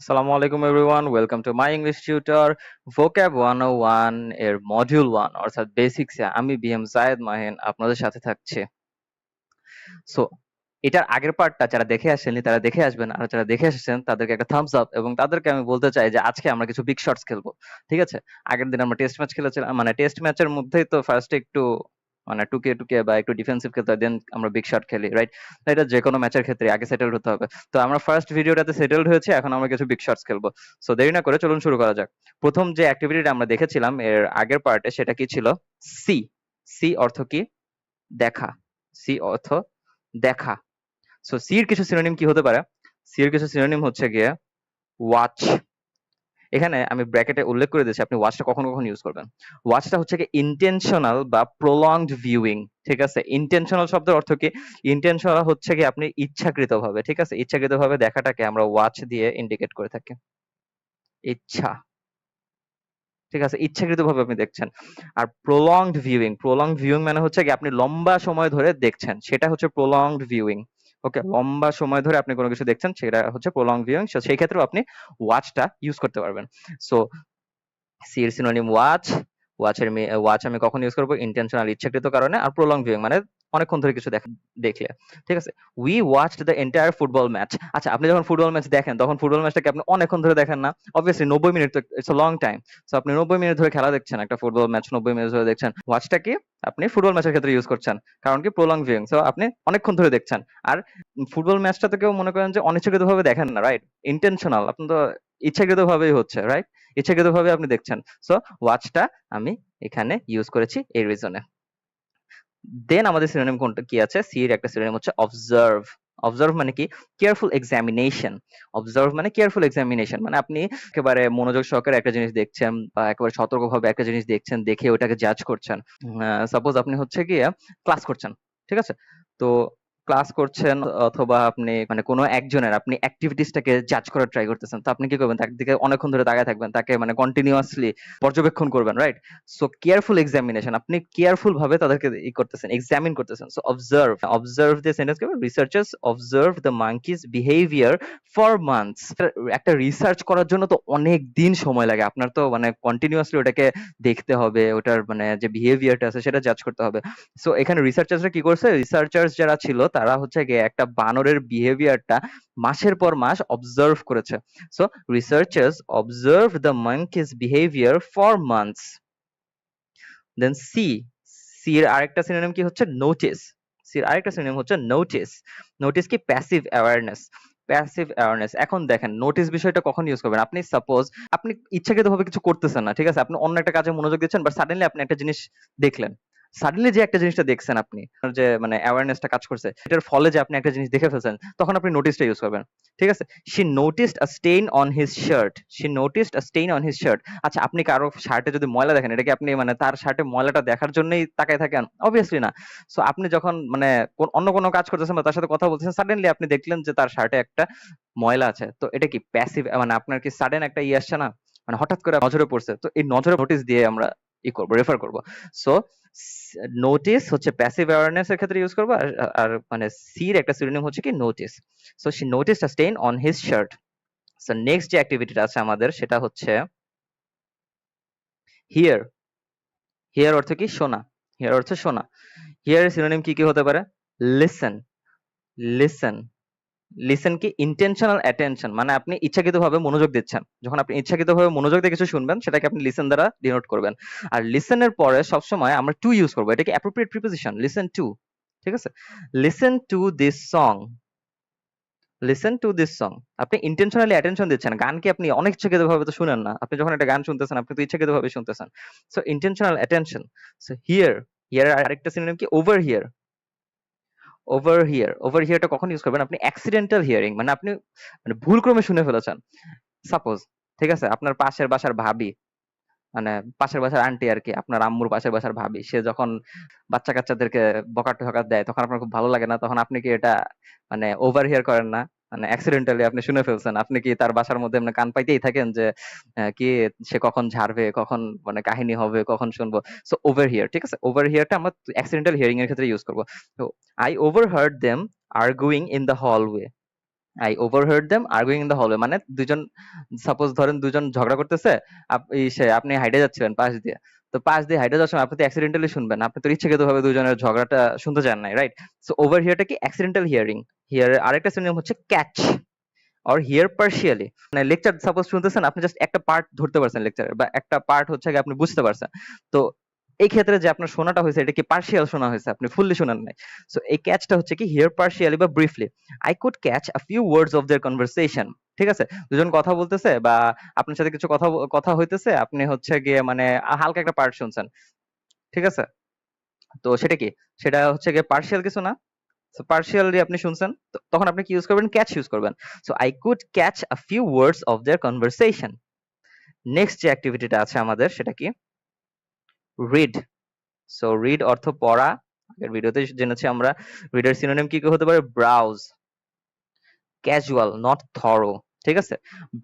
আসসালামু আলাইকুম everyone, welcome to my English tutor vocab 101 এর মডিউল 1 অর্থাৎ বেসিক্সে আমি বিএম জায়েদ মাহিন আপনাদের সাথে থাকছে। সো এটার আগের পার্টটা যারা দেখে আসেননি তারা দেখে আসবেন, আর যারা দেখে এসেছেন তাদেরকে একটা থামস আপ, এবং তাদেরকে আমি বলতে চাই যে আজকে আমরা কিছু বিগ শটস খেলবো। ঠিক আছে? আগের দিন আমরা টেস্ট ম্যাচ খেলেছিলাম, মানে টেস্ট ম্যাচের মধ্যেই তো ফার্স্টে একটু মানে টুকিয়ে টুকিয়ে বা একটু ডিফেন্সিভ খেলতে হয়, দেন আমরা বিগ শট খেলি, রাইট? এটা যে কোনো ম্যাচের ক্ষেত্রে আগে সেটেল হতে হবে। তো আমরা ফার্স্ট ভিডিওটাতে সেটেলড হয়েছে, এখন আমরা কিছু বিগ শটস খেলবো। সো দেরি না করে চলুন শুরু করা যাক। প্রথম যে অ্যাক্টিভিটিটা আমরা দেখেছিলাম এর আগের পার্টে, সেটা কি ছিল? সি। সি অর্থ কি? দেখা। সি অর্থ দেখা। সো সি এর কিছু সিনোনিম কি হতে পারে? সি এর কিছু সিনোনিম হচ্ছে গিয়ে ওয়াচ। এখানে আমি ব্র্যাকেটে উল্লেখ করে দিয়েছি আপনি ওয়াচটা কখন কখন ইউজ করবেন। ওয়াচটা হচ্ছে কি ইন্টেনশনাল বা প্রলংড ভিউইং। ঠিক আছে? ইন্টেনশনাল শব্দের অর্থ কি? ইন্টেনশনাল হচ্ছে কি আপনি ইচ্ছাকৃতভাবে, ঠিক আছে, ইচ্ছাকৃতভাবে দেখাটাকে আমরা ওয়াচ দিয়ে ইন্ডিকেট করে থাকি। ইচ্ছা। ঠিক আছে? ইচ্ছাকৃতভাবে আপনি দেখছেন। আর প্রলংড ভিউইং মানে হচ্ছে কি আপনি লম্বা সময় ধরে দেখছেন, সেটা হচ্ছে প্রলংড ভিউইং। ওকে, লম্বা সময় ধরে আপনি কোনো কিছু দেখছেন, সেটা হচ্ছে প্রলংড ভিউইং। সো সেই ক্ষেত্রেও আপনি ওয়াচটা ইউজ করতে পারবেন। সো সি এর সিনোনিম ওয়াচ। ওয়াচ আমি কখন ইউজ করবো? ইন্টেনশনাল, ইচ্ছাকৃত কারণে। আর প্রলং ভিউইং মানে অনেকক্ষণ ধরে কিছু দেখলে। ঠিক আছে? We watched the entire football match. আচ্ছা, আপনি যখন ফুটবল ম্যাচ দেখেন তখন ফুটবল ম্যাচটাকে আপনি অনেকক্ষণ ধরে দেখেন না? অবভিয়াসলি 90 মিনিট তো it's a long time. So আপনি 90 মিনিট ধরে খেলা দেখছেন, একটা ফুটবল ম্যাচ 90 মিনিট ধরে দেখছেন। ওয়াচটা কি আপনি ফুটবল ম্যাচের ক্ষেত্রে ইউজ করছেন, কারণ কি প্রলং ভিউইং। সো আপনি অনেকক্ষণ ধরে দেখছেন। আর ফুটবল ম্যাচটা তো কেউ মনে করেন যে অনিচ্ছাকৃতভাবে দেখেন না, রাইট? ইন্টেনশনাল, আপনি তো ইচ্ছাকৃতভাবেই হচ্ছে, রাইট? ইচ্ছাকৃতভাবে আপনি দেখছেন। সো ওয়াচটা আমি এখানে ইউজ করেছি এই রিজনে। দেন আমাদের সিনোনিম কোনটা কি আছে? সি এর একটা সিনোনিম হচ্ছে অবজার্ভ। অবজার্ভ মানে কি? Careful examination. অবজার্ভ মানে কেয়ারফুল এক্সামিনেশন, মানে আপনি একেবারে মনোযোগ সহকারে একটা জিনিস দেখছেন বা একেবারে সতর্কভাবে একটা জিনিস দেখছেন, দেখে ওটাকে জাজ করছেন। সাপোজ আপনি হচ্ছে গিয়ে ক্লাস করছেন, ঠিক আছে? তো ক্লাস করছেন অথবা আপনি মানে কোনো একজনের আপনি অ্যাক্টিভিটিসটাকে জাজ করার ট্রাই করতেছেন, তো আপনি কি করবেন? তার দিকে অনেকক্ষণ ধরে তাকায় থাকবেন, তাকে মানে কন্টিনিউয়াসলি পর্যবেক্ষণ করবেন, রাইট? সো কেয়ারফুল এক্সামিনেশন, আপনি কেয়ারফুল ভাবে তাদেরকে করতেছেন, এক্সামিন করতেছেন। সো অবজার্ভ দিয়ে সেন্টেন্স করবেন, researchers observe the monkeys behaviour for months. একটা রিসার্চ করার জন্য তো অনেক দিন সময় লাগে, আপনার তো মানে কন্টিনিউয়াসলি ওটাকে দেখতে হবে, ওটার মানে যে বিহেভিয়ারটা আছে সেটা জাজ করতে হবে। সো এখানে রিসার্চার্সরা কি করছে? রিসার্চার্স যারা ছিল তারা হচ্ছে গিয়ে একটা বানরের বিহেভিয়ারটা মাসের পর মাস অবজার্ভ করেছে। So researchers observed the monkey's behavior for months. Then see এর আরেকটা সিনোনিম কি হচ্ছে? নোটিস। সি এর আরেকটা সিনোনিম হচ্ছে নোটিস। নোটিস কি? Passive awareness. Passive awareness. এখন দেখেন নোটিস বিষয়টা কখন ইউজ করবেন? আপনি সাপোজ আপনি ইচ্ছাকৃতভাবে কিছু করতেছেন না, ঠিক আছে? আপনি অন্য একটা কাজে মনোযোগ দিচ্ছেন, বাট সাডেনলি আপনি একটা জিনিস দেখলেন। সাডেনলি যে একটা জিনিসটা দেখছেন আপনি, আপনার যে মানে অ্যাওয়ারনেসটা কাজ করছে, এটার ফলে যে আপনি একটা জিনিস দেখে ফেলছেন, তখন আপনি নোটিসটা ইউজ করবেন। ঠিক আছে? She noticed a stain on his shirt. She noticed a stain on his shirt. আচ্ছা, আপনি কারো শার্টে যদি ময়লা দেখেন, এটা কি আপনি মানে তার শার্টে ময়লাটা দেখার জন্যই তাকায় থাকেন? অবভিয়াসলি না। সো আপনি যখন মানে অন্য কোনো কাজ করতেছেন বা তার সাথে কথা বলতেছেন, সাডেনলি আপনি দেখলেন যে তার শার্টে একটা ময়লা আছে। তো এটা কি প্যাসিভ, মানে আপনার কি সাডেন একটা আসছে না? মানে হঠাৎ করে নজরে পড়ছে। তো এই নজরে নোটিস দিয়ে আমরা করব, রেফার করব। সো নোটিস হচ্ছে প্যাসিভ অ্যাওয়ারনেস এর ক্ষেত্রে ইউজ করব। আর মানে সি এর একটা সিনোনিম হচ্ছে কি? Notice. So she noticed a stain on his shirt. So next যে অ্যাক্টিভিটিটা আছে আমাদের সেটা হচ্ছে হিয়ার। হিয়ার অর্থ কি? শোনা। হিয়ার অর্থ শোনা। হিয়ার এর সিনোনিম কি কি হতে পারে? লিসেন। লিসেন। লিসেন কি? ইন্টেনশনাল অ্যাটেনশন, মানে আপনি ইচ্ছাকৃতভাবে মনোযোগ দিচ্ছেন। যখন আপনি ইচ্ছাকৃতভাবে মনোযোগ দিয়ে কিছু শুনবেন, সেটাকে আপনি লিসেন দ্বারা ডিনোট করবেন। আর লিসেন এর পরে সবসময় আমরা টু ইউজ করব। এটা কি অ্যাপ্রোপ্রিয়েট প্রিপোজিশন? Listen to. ঠিক আছে? Listen to this song. Listen to this song. আপনি ইন্টেনশনালি অ্যাটেনশন দিচ্ছেন। গান কি আপনি অনেক ইচ্ছাকৃতভাবে তো শুনেন না। আপনি যখন একটা গান শুনতেছেন, আপনি তো ইচ্ছাকৃতভাবে শুনতেছেন। So intentional attention. So hear. Hear এর আরেকটা সিনোনিম কি? Over hear. Over hear. Over হিয়ারটা কখন ইউজ করবেন? আপনি অ্যাক্সিডেন্টাল হিয়ারিং, মানে আপনি মানে ভুলক্রমে শুনে ফেলেছেন। সাপোজ, ঠিক আছে? আপনার পাশের বাসার ভাবি, মানে পাশের বাসার আন্টি আরকি, আপনার আম্মুর পাশের বাসার ভাবি। সে যখন বাচ্চা-কাচ্চাদেরকে বকা-টকা দেয়, তখন আপনার খুব ভালো লাগে না? তখন আপনি কি এটা মানে ওভারহিয়ার করেন না? মানে অ্যাক্সিডেন্টালি আপনি শুনে ফেলছেন। আপনি কি তার বাসার মধ্যে এমনি কান পাইতেই থাকেন যে কি সে কখন ঝাড়বে, কখন মানে কাহিনী হবে, কখন শুনবো? সো ওভারহিয়ার, ঠিক আছে? ওভারহিয়ারটা আমরা অ্যাক্সিডেন্টাল হিয়ারিং এর ক্ষেত্রে ইউজ করব। তো I overheard them arguing in the hallway. I overheard them arguing in the hallway, মানে দুজন, সাপোজ ধরেন দুজন ঝগড়া করতেছে, আপনি হাইটে যাচ্ছিলেন পাশ দিয়ে, তো পাশ দিয়ে হাইটে যাওয়ার সময় আপনি তো অ্যাক্সিডেন্টালি শুনবেন, আপনি তো ইচ্ছাকৃত ভাবে দুজনের ঝগড়াটা শুনতে চান নাই, রাইট? সো ওভার হিয়ারটা কি অ্যাক্সিডেন্টাল হিয়ারিং। হিয়ারের আরেকটা সিনোনিম হচ্ছে ক্যাচ অর হিয়ার পার্শিয়ালি, মানে লেকচার সাপোজ শুনতেছেন, আপনি জাস্ট একটা পার্ট ধরতে পারছেন লেকচারের, বা একটা পার্ট হচ্ছে গিয়ে আপনি বুঝতে পারছেন, তো এই ক্ষেত্রে যে আপনার শোনাটা হয়েছে এটা কি পার্শিয়াল শোনা হয়েছে, আপনি ফুললি শোনান নাই। সো এই ক্যাচটা হচ্ছে কি হিয়ার পার্শিয়ালি বা briefly. I could catch a few words of their conversation. ঠিক আছে, দুজন কথা বলতেছে বা আপনার সাথে কিছু কথা কথা হইতেছে, আপনি হচ্ছে গিয়ে মানে হালকা একটা পার্ট শুনছেন, ঠিক আছে, তো সেটা কি, সেটা হচ্ছে গিয়ে পার্শিয়াল কিছু না, সো পার্শিয়ালি আপনি শুনছেন, তখন আপনি কি ইউজ করবেন, ক্যাচ ইউজ করবেন। So I could catch a few words of their conversation. Next যে অ্যাক্টিভিটিটা আছে আমাদের সেটা কি, রিড। সো রিড অর্থ পড়া, আগের ভিডিওতে জেনেছি আমরা। রিডের সিনোনিম কি কি হতে পারে, ব্রাউজ, ক্যাজুয়াল, নট থরো। ঠিক আছে,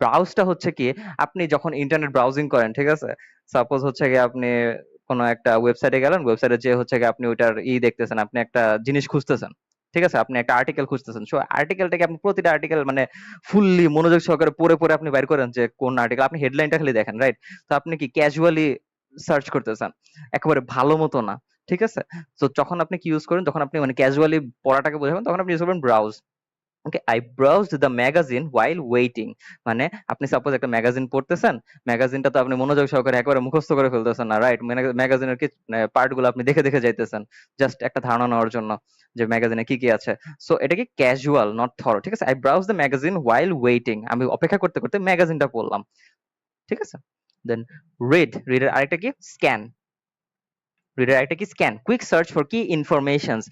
ব্রাউজটা হচ্ছে কি, আপনি যখন ইন্টারনেট ব্রাউজিং করেন, ঠিক আছে, সাপোজ হচ্ছে গিয়ে আপনি কোনো একটা ওয়েবসাইটে গেলেন, ওয়েবসাইটে যে হচ্ছে গিয়ে আপনি ওইটার দেখতেছেন, আপনি একটা জিনিস খুঁজতেছেন, ঠিক আছে, আপনি একটা আর্টিকেল খুঁজতেছেন, সো আর্টিকেলটাকে আপনি প্রতিটা আর্টিকেল মানে ফুললি মনোযোগ সহকারে পড়ে পড়ে আপনি বাইর করেন যে কোন আর্টিকেল, আপনি হেডলাইনটা খালি দেখেন, রাইট? তো আপনি কি ক্যাজুয়ালি সার্চ করতেছেন, একেবারে ভালো মতো না, ঠিক আছে। তো যখন আপনি কি ইউজ করেন, যখন আপনি মানে ক্যাজুয়ালি পড়াটাকে বোঝাবেন, তখন আপনি ইউজ করবেন browse. Okay, I browsed the magazine while waiting, মানে আপনি সাপোজ একটা ম্যাগাজিন পড়তেছেন, ম্যাগাজিনটা তো আপনি মনোযোগ সহকারে একেবারে মুখস্থ করে ফেলতেছেন না, রাইট? ম্যাগাজিনের কি পার্ট গুলো আপনি দেখে দেখে যাইতেছেন, জাস্ট একটা ধারণা নেওয়ার জন্য যে ম্যাগাজিনে কি কি আছে। সো এটা কি ক্যাজুয়াল, নট থর। ঠিক আছে, I browse the magazine while waiting, আমি অপেক্ষা করতে করতে ম্যাগাজিনটা পড়লাম, ঠিক আছে। দেন রিড এর আরেকটা কি, স্ক্যান। রিডার একটা কি, স্ক্যান, কুইক সার্চ ফর কি ইনফরমেশনস।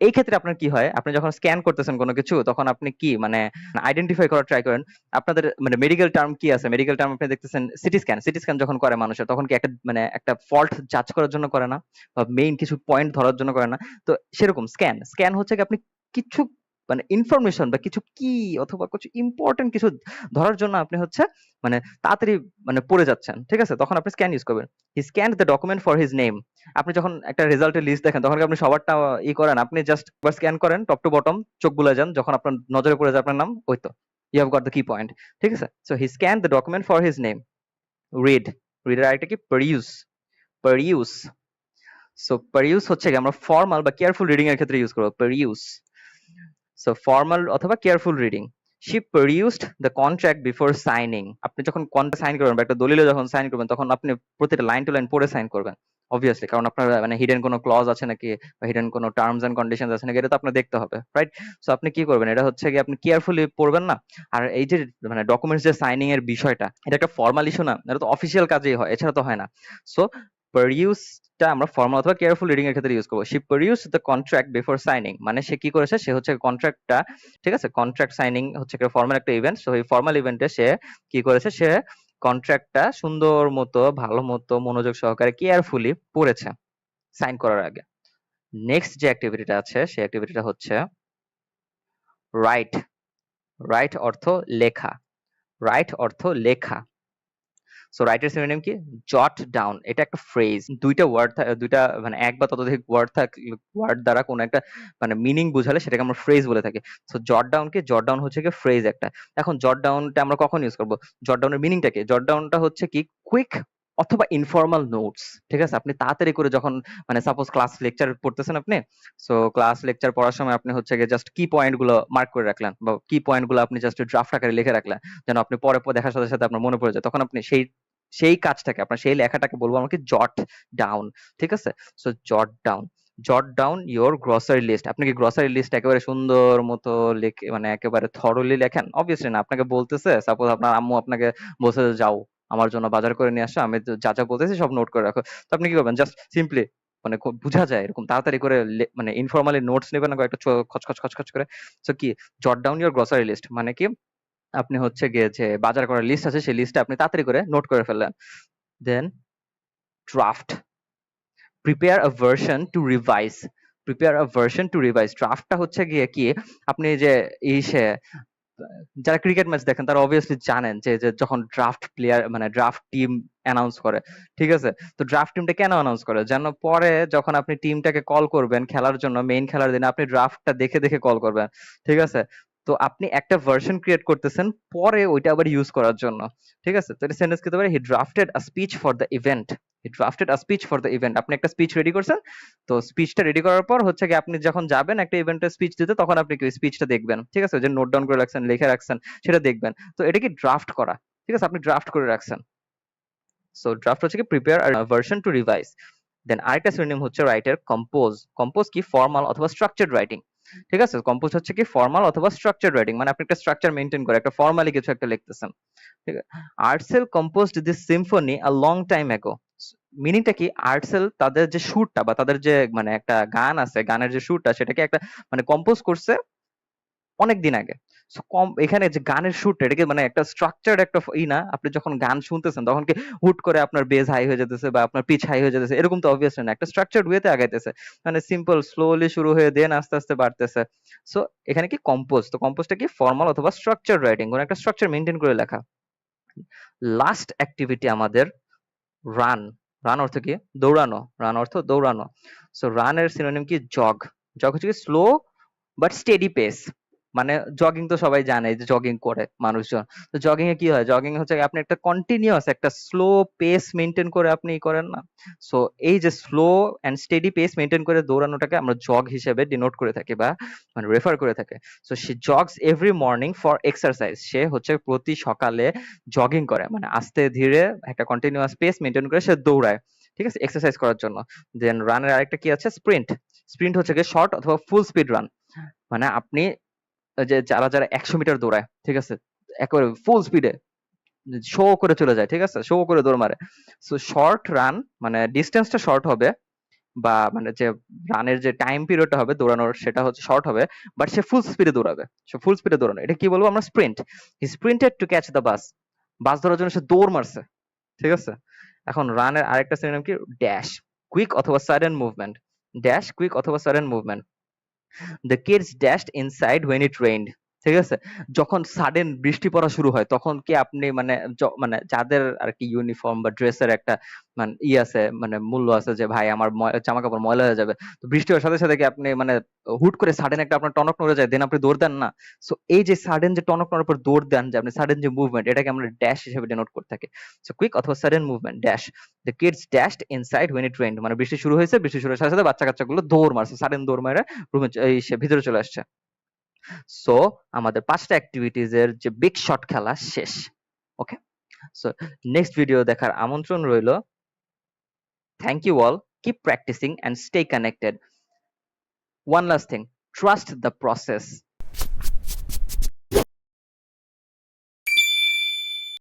এই ক্ষেত্রে আপনার কি হয়, আপনি যখন স্ক্যান করতেছেন কোনো কিছু, তখন আপনি কি মানে আইডেন্টিফাই করার ট্রাই করেন। আপনাদের মানে মেডিকেল টার্ম কি আছে, মেডিকেল টার্ম আপনি দেখতেছেন সিটি স্ক্যান, সিটি স্ক্যান যখন করে মানুষের, তখন কি একটা মানে একটা ফল্ট জাজ করার জন্য করে না, বা মেইন কিছু পয়েন্ট ধরার জন্য করে না? তো সেরকম স্ক্যান, স্ক্যান হচ্ছে কি আপনি কিছু মানে ইনফরমেশন বা কিছু কি অথবা কিছু ইম্পর্টেন্ট কিছু ধরার জন্য আপনি হচ্ছে মানে তাড়াতাড়ি মানে পড়ে যাচ্ছেন, ঠিক আছে, তখন আপনি স্ক্যান ইউজ করবেন। He scanned the document for his name. আপনি যখন একটা রেজাল্টের লিস্ট দেখেন, তখন কি আপনি সবারটা করেন, আপনি জাস্ট একবার স্ক্যান করেন টপ টু বটম, চোখ বুলে যান, যখন আপনার নজরে পড়ে যায় আপনার নাম, ওই তো, you have got the key point, ঠিক আছে। So he scan the document for his name. Read, রিডের আরেকটা কি, পারইউজ, পারইউজ। সো পারইউজ হচ্ছে কি আমরা ফর্মাল বা কেয়ারফুল রিডিং এর ক্ষেত্রে ইউজ করবো পারইউজ। সো ফর্মাল অথবা careful reading. She perused the contract before signing. আপনি যখন কন্ট্রাক্ট সাইন করবেন বা একটা দলিলে যখন সাইন করবেন, তখন আপনি প্রতিটা লাইন টু লাইন পড়ে সাইন করবেন, অবভিয়াসলি, কারণ আপনার মানে হিডেন কোনো ক্লজ আছে নাকি, বা হিডেন কোনো টার্মস এন্ড কন্ডিশনস আছে নাকি, এটা তো আপনার দেখতে হবে, রাইট? সো আপনি কি করবেন, এটা হচ্ছে কি আপনি কেয়ারফুলি পড়বেন না। আর এই যে মানে ডকুমেন্টস যে সাইনিং এর বিষয়টা, এটা একটা ফর্মাল ইস্যু না, এটা তো অফিসিয়াল কাজেই হয়, এছাড়া তো হয় না। সো peruse আমরা ফর্মাল অথবা কেয়ারফুল রিডিং এর ক্ষেত্রে ইউজ করবো। She perused the contract before signing, মানে সে কি করেছে, সে হচ্ছে কন্ট্রাক্টটা, ঠিক আছে, কন্ট্রাক্ট সাইনিং হচ্ছে ফর্মাল একটা ইভেন্ট, সো এই ফর্মাল ইভেন্টে সে কি করেছে, সে কন্ট্রাক্টটা সুন্দর মতো ভালো মতো মনোযোগ সহকারে কেয়ারফুলি পড়েছে সাইন করার আগে। নেক্সট যে অ্যাক্টিভিটিটা আছে, সেই অ্যাক্টিভিটিটা হচ্ছে রাইট। রাইট অর্থ লেখা, রাইট অর্থ লেখা। সো রাইটের সিনোনিম কি, জট ডাউন। এটা একটা ফ্রেজ, দুইটা ওয়ার্ড, দুইটা মানে এক বা ততোধিক ওয়ার্ড দ্বারা কোনো একটা মানে মিনিং বোঝালে সেটাকে আমরা ফ্রেজ বলে থাকি। সো জট ডাউন কি, জট ডাউন হচ্ছে কি ফ্রেজ একটা। এখন জট ডাউনটা আমরা কখন ইউজ করবো, জট ডাউনের মিনিংটা কি, জট ডাউনটা হচ্ছে কি কুইক অথবা ইনফর্মাল নোটস, ঠিক আছে। আপনি তাড়াতাড়ি করে যখন মানে সাপোজ ক্লাস লেকচার পড়তেছেন আপনি, সো ক্লাস লেকচার পড়ার সময় আপনি হচ্ছে গিয়ে জাস্ট কি পয়েন্ট গুলো মার্ক করে রাখলেন, বা কি পয়েন্ট গুলো আপনি জাস্ট ড্রাফট আকারে লিখে রাখলেন, যেন আপনি পরে পরে দেখার সাথে সাথে আপনার মনে পড়ে যায়, তখন আপনি সেই সেই কাজটাকে আপনার সেই লেখাটাকে বলবো আমাকে জট ডাউন, ঠিক আছে। সো জট ডাউন, জট ডাউন ইওর গ্রসারি লিস্ট। আপনি কি গ্রসারি লিস্ট একেবারে সুন্দর মতো লিখে মানে একেবারে থরলি লেখেন? অবভিয়াসলি না, আপনাকে বলতেছে, সাপোজ আপনার আম্মু আপনাকে বলছে যে, যাও আমার জন্য বাজার করে নিয়ে আসো, আমি তো যা যা বলতেছি সব নোট করে রাখো। তো আপনি কি করবেন, জাস্ট সিম্পলি মানে বুঝা যায় এরকম তাড়াতাড়ি করে মানে ইনফরমালি নোটস নেবেন না, কয়েকটা খচখচ খচখচ করে। সো কি, জট ডাউন ইওর গ্রসারি লিস্ট মানে কি, আপনি হচ্ছে গিয়ে যে বাজার করার লিস্ট আছে, সেই লিস্টটা আপনি তাড়াতাড়ি করে নোট করে ফেললেন। Then draft, prepare a version to revise. Prepare a version to revise, ড্রাফটটা হচ্ছে গিয়ে কি, আপনি যে ইসে যারা ক্রিকেট ম্যাচ দেখেন তারা অবভিয়াসলি জানেন যে যে যখন ড্রাফট প্লেয়ার মানে ড্রাফট টিম অ্যানাউন্স করে, ঠিক আছে, তো ড্রাফট টিমটা কেন অ্যানাউন্স করে, যেন পরে যখন আপনি টিমটাকে কল করবেন খেলার জন্য মেইন খেলার দিনে, আপনি ড্রাফটটা দেখে দেখে কল করবেন, ঠিক আছে। তো আপনি একটা ভার্সন ক্রিয়েট করতেছেন পরে ওইটা আবার ইউজ করার জন্য, ঠিক আছে? তো এটা সেন্টেন্স কি হতে পারে, he drafted a speech for the event. He drafted a speech for the event. আপনি একটা স্পিচ রেডি করছেন, তো স্পিচটা রেডি করার পর হচ্ছে কি আপনি যখন যাবেন একটা ইভেন্টের স্পিচ দিতে, তখন আপনি কি স্পিচটা দেখবেন, ঠিক আছে? যে নোট ডাউন করে রাখছেন, লিখে রাখছেন, সেটা দেখবেন। তো এটা কি ড্রাফট করা, ঠিক আছে? আপনি ড্রাফট করে রাখছেন। সো ড্রাফট হচ্ছে কি প্রিপেয়ার ভার্সন টু রিভাইজ। দেন আরেকটা সিনোনিম হচ্ছে রাইটার কম্পোজ। কম্পোজ কি ফর্মাল অথবা স্ট্রাকচার্ড রাইটিং, ঠিক আছে? কম্পোজ হচ্ছে কি ফর্মাল অথবা স্ট্রাকচার্ড রাইটিং, মানে আপনি একটা স্ট্রাকচার মেনটেন করে একটা ফর্মালি কিছু একটা লিখতেছেন, ঠিক আছে? Artcell composed this symphony a long time ago. মিনিংটা কি, আর্টসেল তাদের যে সুরটা বা তাদের যে মানে একটা গান আছে, গানের যে সুরটা সেটাকে একটা মানে কম্পোজ করছে অনেকদিন আগে। সো এখানে যে গানের সুরটা এটাকে মানে একটা স্ট্রাকচার্ড একটা না, আপনি যখন গান শুনতেছেন তখন কি হুট করে আপনার বেজ হাই হয়ে যেতেছে বা আপনার পিচ হাই হয়ে যেতেছে, এরকম তো অবভিয়াসলি না। একটা স্ট্রাকচার্ড ওয়েতে আগাইতেছে, মানে সিম্পল স্লোলি শুরু হয়ে দেন আস্তে আস্তে বাড়তেছে। সো এখানে কি কম্পোজ, তো কম্পোজটা কি ফর্মাল অথবা স্ট্রাকচার্ড রাইটিং, কোন একটা স্ট্রাকচার মেনটেন করে লেখা। লাস্ট অ্যাক্টিভিটি আমাদের রান। রান অর্থ কি, দৌড়ানো। রান অর্থ দৌড়ানো। সো রান এর সিনোনিম কি, জগ। জগ হচ্ছে কি স্লো বাট স্টেডি পেস। মানে জগিং তো সবাই জানে যে জগিং করে মানুষজন। তো জগিং এ কি হয়, জগিং হচ্ছে আপনি একটা কন্টিনিউয়াস একটা স্লো পেস মেনটেন করে আপনি করেন না। সো এই যে slow and steady pace maintain করে দৌড়ানোটাকে আমরা জগ হিসেবে ডিনোট করে থাকি বা মানে রেফার করে থাকি। So she jogs every morning for exercise. সে হচ্ছে প্রতি সকালে জগিং করে, মানে আস্তে ধীরে একটা কন্টিনিউয়াস পেস মেনটেন করে সে দৌড়ায়, ঠিক আছে, এক্সারসাইজ করার জন্য। দেন রানের আরেকটা কি আছে, স্প্রিন্ট। স্প্রিন্ট হচ্ছে গিয়ে শর্ট অথবা ফুল স্পিড রান, মানে আপনি যে যারা যারা 100 মিটার দৌড়ায়, ঠিক আছে, একেবারে ফুল স্পিডে শো করে চলে যায়, ঠিক আছে, শো করে দৌড় মারে। সো শর্ট রান মানে ডিস্টেন্সটা শর্ট হবে, বা মানে যে রানের যে টাইম পিরিয়ডটা হবে দৌড়ানোর সেটা হচ্ছে শর্ট হবে, বাট সে ফুল স্পিডে দৌড়াবে। সে ফুল স্পিডে দৌড়ানো, এটা কি বলবো আমরা, sprint. He sprinted to catch the bus. Bus ধরার জন্য সে দৌড় মারছে, ঠিক আছে? এখন রানের আরেকটা সিনোনিম কি, ড্যাশ। কুইক অথবা সাডেন মুভমেন্ট। ড্যাশ কুইক অথবা sudden movement. The kids dashed inside when it rained. ঠিক আছে, যখন সাডেন বৃষ্টি পড়া শুরু হয় তখন কি আপনি মানে মানে যাদের আর কি ইউনিফর্ম বা ড্রেসের একটা মানে আছে, মানে মূল্য আছে যে ভাই আমার জামা কাপড় ময়লা হয়ে যাবে, তো বৃষ্টি হওয়ার সাথে সাথে কি আপনি মানে হুট করে সাডেন একটা আপনার টনক নড়ে যায়, দেন আপনি দৌড় দেন না? সো এই যে সাডেন যে টনক নড়ার পর দৌড় দেন, যে আপনি সাডেন যে মুভমেন্ট, এটাকে আমরা ড্যাশ হিসেবে ডিনোট করে থাকি। সো কুইক অথবা sudden movement, dash. The kids dashed inside when it rained, মানে বৃষ্টি শুরু হয়েছে, বৃষ্টি শুরু হওয়ার সাথে সাথে বাচ্চা কাচ্চাগুলো দৌড় মারছে, সাডেন দৌড় মারে রুমে এই সে ভিতরে চলে আসছে। সো আমাদের 5টা অ্যাক্টিভিটিজ এর যে বিগ শট খেলা শেষ। ওকে, সো নেক্সট ভিডিও দেখার আমন্ত্রণ রইল। Thank you all, keep practising and stay connected. One last thing, trust the process.